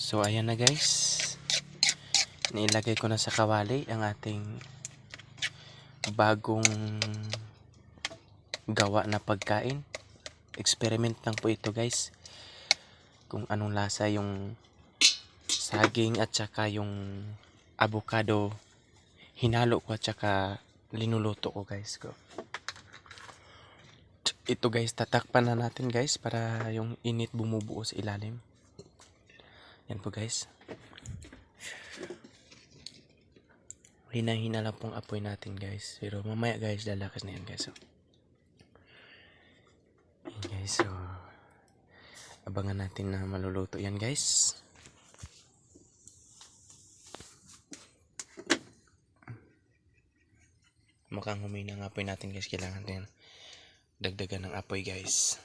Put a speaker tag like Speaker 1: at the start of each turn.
Speaker 1: So ayan na guys, nilagay ko na sa kawali ang ating bagong gawa na pagkain. Experiment lang po ito guys, kung anong lasa yung saging at saka yung avocado hinalo ko at saka linuluto ko guys. Ito guys, tatakpan na natin guys para yung init bumubuo sa ilalim. Yan po guys, hina-hina lang pong apoy natin guys, pero mamaya guys lalakas na yan guys. Yan guys, so abangan natin na maluluto yan guys. Mukhang humina ng apoy natin guys, kailangan din dagdagan ng apoy guys.